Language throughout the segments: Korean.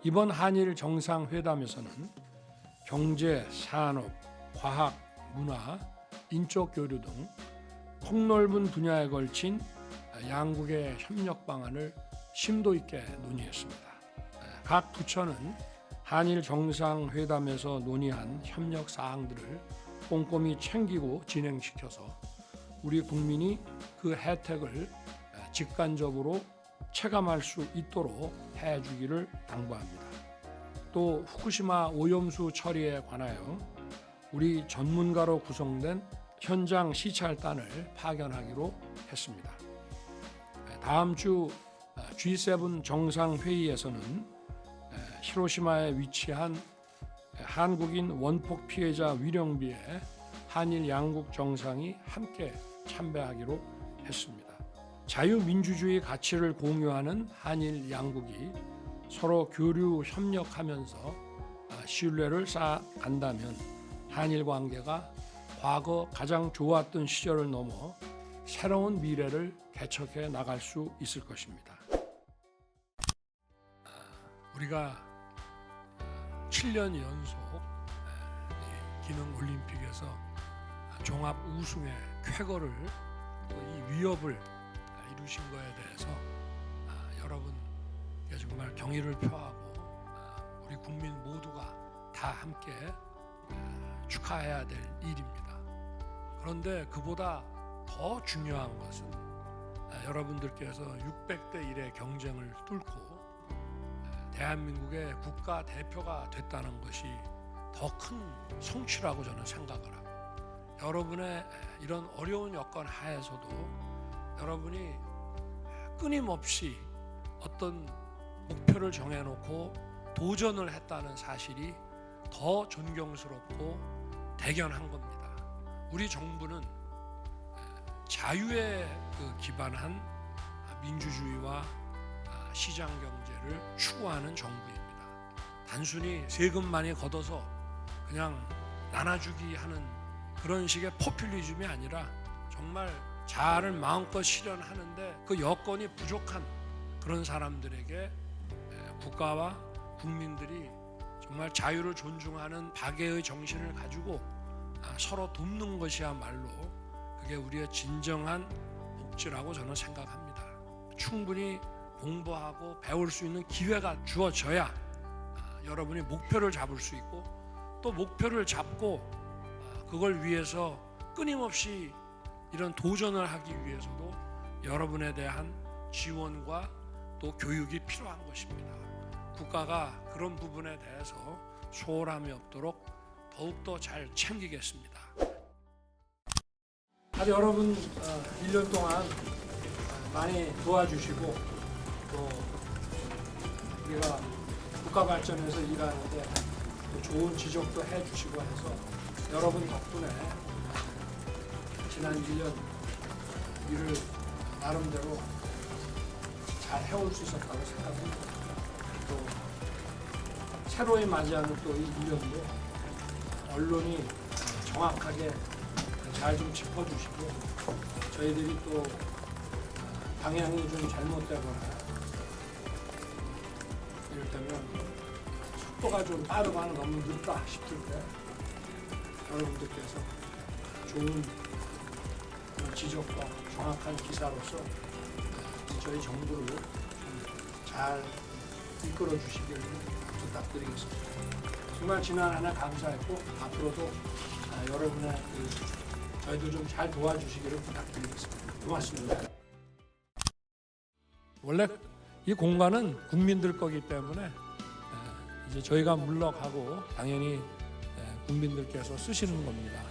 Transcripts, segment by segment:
이번 한일 정상회담에서는 경제, 산업, 과학, 문화, 인적 교류 등 폭넓은 분야에 걸친 양국의 협력 방안을 심도 있게 논의했습니다. 각 부처는 한일 정상회담에서 논의한 협력 사항들을 꼼꼼히 챙기고 진행시켜서 우리 국민이 그 혜택을 직관적으로 체감할 수 있도록 해주기를 당부합니다. 또 후쿠시마 오염수 처리에 관하여 우리 전문가로 구성된 현장 시찰단을 파견하기로 했습니다. 다음 주 G7 정상회의에서는 히로시마에 위치한 한국인 원폭 피해자 위령비에 한일 양국 정상이 함께 참배하기로 했습니다. 자유민주주의 가치를 공유하는 한일 양국이 서로 교류 협력하면서 신뢰를 쌓아간다면 한일 관계가 과거 가장 좋았던 시절을 넘어 새로운 미래를 개척해 나갈 수 있을 것입니다. 우리가 7년 연속 기능 올림픽에서 종합 우승의 쾌거를 또 이 위협을 이루신 거에 대해서 여러분께 정말 경의를 표하고 우리 국민 모두가 다 함께 축하해야 될 일입니다. 그런데 그보다 더 중요한 것은 여러분들께서 600대 1의 경쟁을 뚫고 대한민국의 국가 대표가 됐다는 것이 더 큰 성취라고 저는 생각을 합니다. 여러분의 이런 어려운 여건 하에서도 여러분이 끊임없이 어떤 목표를 정해놓고 도전을 했다는 사실이 더 존경스럽고 대견한 겁니다. 우리 정부는 자유에 기반한 민주주의와 시장 경제를 추구하는 정부입니다. 단순히 세금만이 걷어서 그냥 나눠주기 하는 그런 식의 포퓰리즘이 아니라 정말 자아를 마음껏 실현하는데 그 여건이 부족한 그런 사람들에게 국가와 국민들이 정말 자유를 존중하는 박애의 정신을 가지고 서로 돕는 것이야말로 그게 우리의 진정한 복지라고 저는 생각합니다. 충분히 공부하고 배울 수 있는 기회가 주어져야 여러분이 목표를 잡을 수 있고 또 목표를 잡고 그걸 위해서 끊임없이 이런 도전을 하기 위해서도 여러분에 대한 지원과 또 교육이 필요한 것입니다. 국가가 그런 부분에 대해서 소홀함이 없도록 더욱더 잘 챙기겠습니다. 여러분 1년 동안 많이 도와주시고 또 우리가 국가 발전에서 일하는데 또 좋은 지적도 해주시고 해서 여러분 덕분에 지난 1년 일을 나름대로 잘 해올 수 있었다고 생각합니다. 또 새로이 맞이하는 또 이 1년도 언론이 정확하게 잘 좀 짚어주시고 저희들이 또 방향이 좀 잘못되거나 이를테면 속도가 좀 빠르거나 너무 늦다 싶을 때 여러분들께서 좋은 지적과 정확한 기사로서 저희 정부를 잘 이끌어 주시길 부탁드리겠습니다. 정말 지난 한 해 감사했고 앞으로도 여러분의 저희도 좀 잘 도와주시기를 부탁드리겠습니다. 고맙습니다. 원래 이 공간은 국민들 거기 때문에 이제 저희가 물러가고 당연히 국민들께서 쓰시는 겁니다.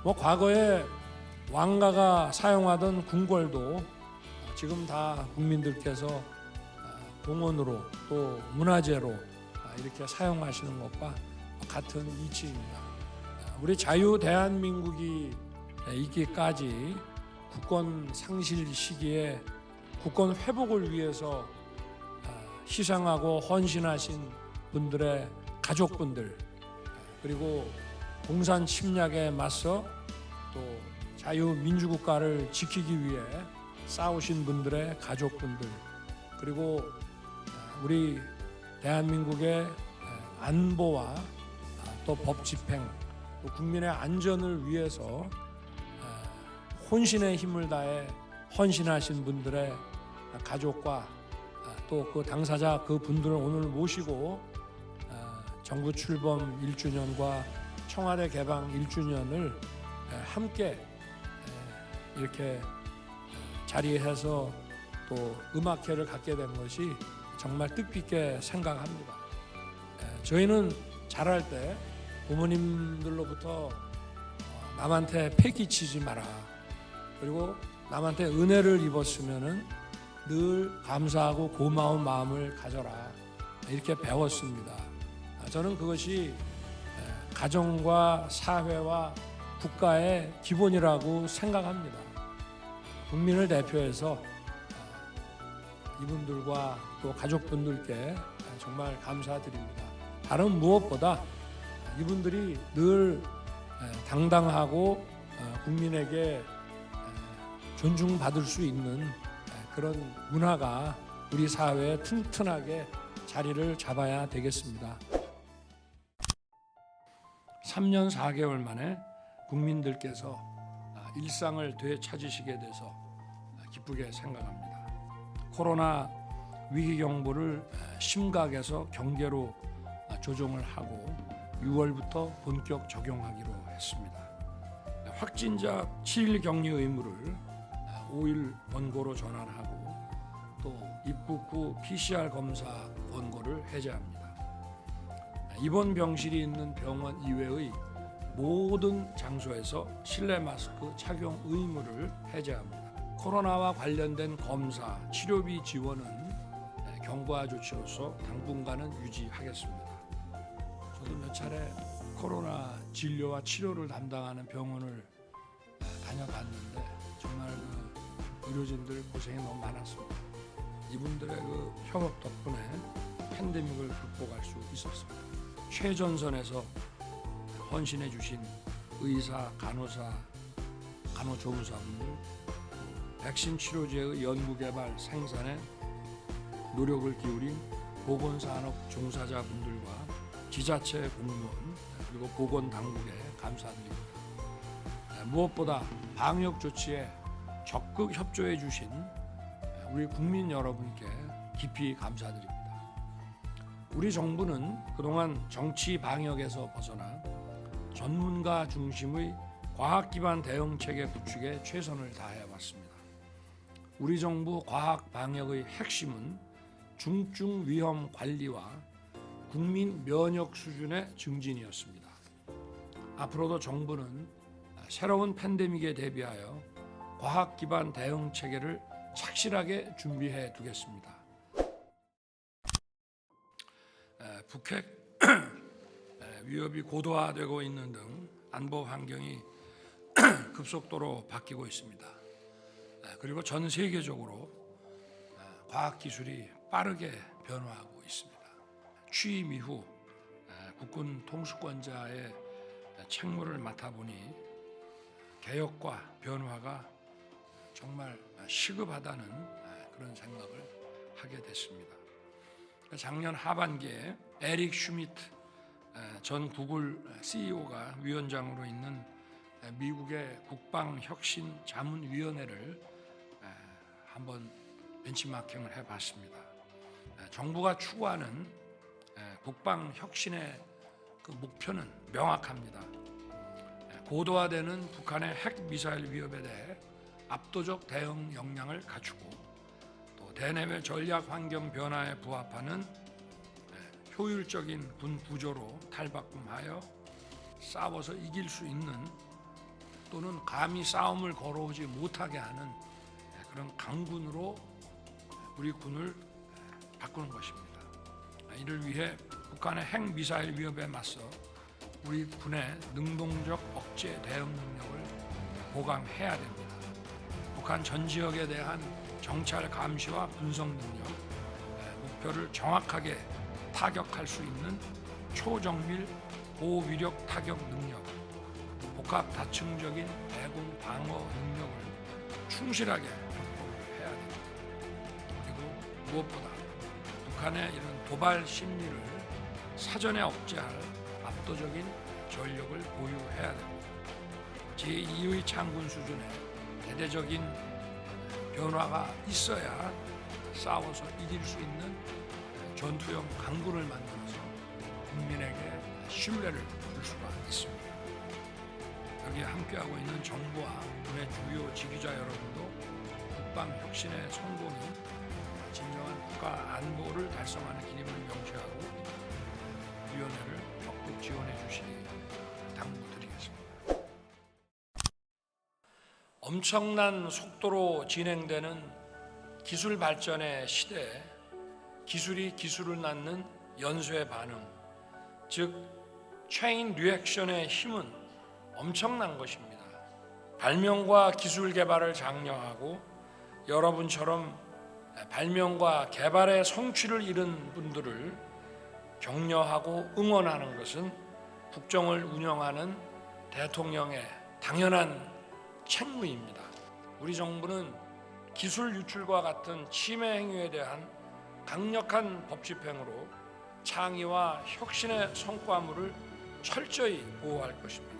과거에 왕가가 사용하던 궁궐도 지금 다 국민들께서 공원으로 또 문화재로 이렇게 사용하시는 것과 같은 이치입니다. 우리 자유 대한민국이 있기까지 국권 상실 시기에 국권 회복을 위해서 희생하고 헌신하신 분들의 가족분들, 그리고 공산 침략에 맞서 또 자유민주국가를 지키기 위해 싸우신 분들의 가족분들, 그리고 우리 대한민국의 안보와 또 법 집행, 또 국민의 안전을 위해서 혼신의 힘을 다해 헌신하신 분들의 가족과 또 그 당사자 그 분들을 오늘 모시고 정부 출범 1주년과 청와대 개방 1주년을 함께 이렇게 자리해서 또 음악회를 갖게 된 것이 정말 뜻깊게 생각합니다. 저희는 자랄 때 부모님들로부터 남한테 패기치지 마라, 그리고 남한테 은혜를 입었으면은 늘 감사하고 고마운 마음을 가져라, 이렇게 배웠습니다. 저는 그것이 가정과 사회와 국가의 기본이라고 생각합니다. 국민을 대표해서 이분들과 또 가족분들께 정말 감사드립니다. 다른 무엇보다 이분들이 늘 당당하고 국민에게 존중받을 수 있는 그런 문화가 우리 사회에 튼튼하게 자리를 잡아야 되겠습니다. 3년 4개월 만에 국민들께서 일상을 되찾으시게 돼서 기쁘게 생각합니다. 코로나 위기경보를 심각에서 경계로 조정을 하고 6월부터 본격 적용하기로 했습니다. 확진자 7일 격리 의무를 5일 권고로 전환하고 또 입국 후 PCR 검사 권고를 해제합니다. 입원 병실이 있는 병원 이외의 모든 장소에서 실내 마스크 착용 의무를 해제합니다. 코로나와 관련된 검사, 치료비 지원은 경과 조치로서 당분간은 유지하겠습니다. 저도 몇 차례 코로나 진료와 치료를 담당하는 병원을 다녀봤는데 정말 의료진들 고생이 너무 많았습니다. 이분들의 협업 덕분에 팬데믹을 극복할 수 있었습니다. 최전선에서 헌신해 주신 의사, 간호사, 간호조무사분들, 백신 치료제의 연구개발 생산에 노력을 기울인 보건산업 종사자분들과 지자체 공무원 그리고 보건당국에 감사드립니다. 무엇보다 방역 조치에 적극 협조해 주신 우리 국민 여러분께 깊이 감사드립니다. 우리 정부는 그동안 정치 방역에서 벗어나 전문가 중심의 과학 기반 대응 체계 구축에 최선을 다해 왔습니다. 우리 정부 과학 방역의 핵심은 중증 위험 관리와 국민 면역 수준의 증진이었습니다. 앞으로도 정부는 새로운 팬데믹에 대비하여 과학 기반 대응 체계를 착실하게 준비해 두겠습니다. 북핵 위협이 고도화되고 있는 등 안보 환경이 급속도로 바뀌고 있습니다. 그리고 전 세계적으로 과학 기술이 빠르게 변화하고 있습니다. 취임 이후 국군 통수권자의 책무를 맡아보니 개혁과 변화가 정말 시급하다는 그런 생각을 하게 됐습니다. 작년 하반기에 에릭 슈미트 전 구글 CEO가 위원장으로 있는 미국의 국방혁신자문위원회를 한번 벤치마킹을 해봤습니다. 정부가 추구하는 국방혁신의 그 목표는 명확합니다. 고도화되는 북한의 핵미사일 위협에 대해 압도적 대응 역량을 갖추고 또 대내외 전략 환경 변화에 부합하는 효율적인 군 구조로 탈바꿈하여 싸워서 이길 수 있는 또는 감히 싸움을 걸어오지 못하게 하는 그런 강군으로 우리 군을 바꾸는 것입니다. 이를 위해 북한의 핵미사일 위협에 맞서 우리 군의 능동적 억제 대응 능력을 보강해야 됩니다. 북한 전 지역에 대한 정찰 감시와 분석 능력, 목표를 정확하게 타격할 수 있는 초정밀 고위력 타격 능력, 복합 다층적인 대공 방어 능력을 충실하게 확보해야 됩니다. 그리고 무엇보다 북한의 이런 도발 심리를 사전에 억제할 압도적인 전력을 보유해야 됩니다. 제2의 장군 수준의 대대적인 변화가 있어야 싸워서 이길 수 있는 전투형 강군을 만들어서 국민에게 신뢰를 줄 수가 있습니다. 여기에 함께하고 있는 정부와 군의 주요 지휘자 여러분도 국방 혁신의 성공이 진정한 국가 안보를 달성하는 길임을 명시하고 위원회를 적극 지원해 주시기 당부드리겠습니다. 엄청난 속도로 진행되는 기술 발전의 시대에 기술이 기술을 낳는 연쇄 반응, 즉 체인 리액션의 힘은 엄청난 것입니다. 발명과 기술 개발을 장려하고 여러분처럼 발명과 개발의 성취를 이룬 분들을 격려하고 응원하는 것은 국정을 운영하는 대통령의 당연한 책무입니다. 우리 정부는 기술 유출과 같은 침해 행위에 대한 강력한 법 집행으로 창의와 혁신의 성과물을 철저히 보호할 것입니다.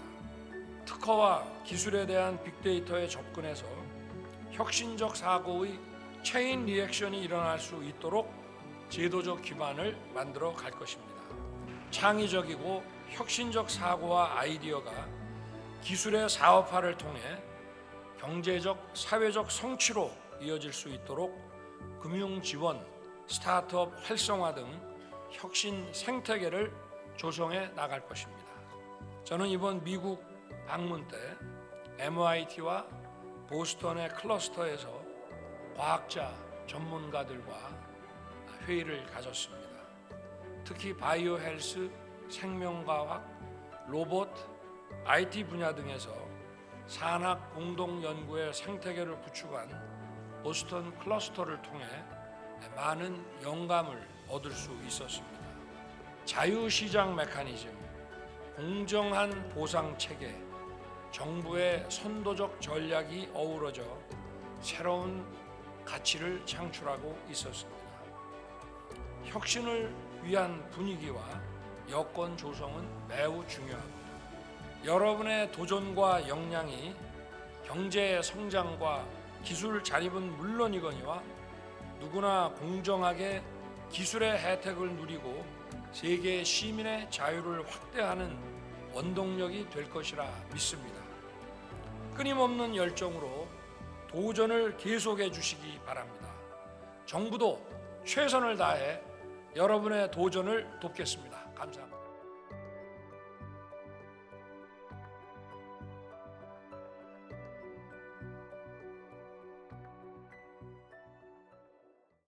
특허와 기술에 대한 빅데이터에 접근해서 혁신적 사고의 체인 리액션이 일어날 수 있도록 제도적 기반을 만들어 갈 것입니다. 창의적이고 혁신적 사고와 아이디어가 기술의 사업화를 통해 경제적, 사회적 성취로 이어질 수 있도록 금융 지원, 스타트업 활성화 등 혁신 생태계를 조성해 나갈 것입니다. 저는 이번 미국 방문 때 MIT와 보스턴의 클러스터에서 과학자, 전문가들과 회의를 가졌습니다. 특히 바이오 헬스, 생명과학, 로봇, IT 분야 등에서 산학 공동 연구의 생태계를 구축한 보스턴 클러스터를 통해 많은 영감을 얻을 수 있었습니다. 자유시장 메커니즘, 공정한 보상 체계, 정부의 선도적 전략이 어우러져 새로운 가치를 창출하고 있었습니다. 혁신을 위한 분위기와 여건 조성은 매우 중요합니다. 여러분의 도전과 역량이 경제 성장과 기술 자립은 물론이거니와 누구나 공정하게 기술의 혜택을 누리고 세계 시민의 자유를 확대하는 원동력이 될 것이라 믿습니다. 끊임없는 열정으로 도전을 계속해 주시기 바랍니다. 정부도 최선을 다해 여러분의 도전을 돕겠습니다. 감사합니다.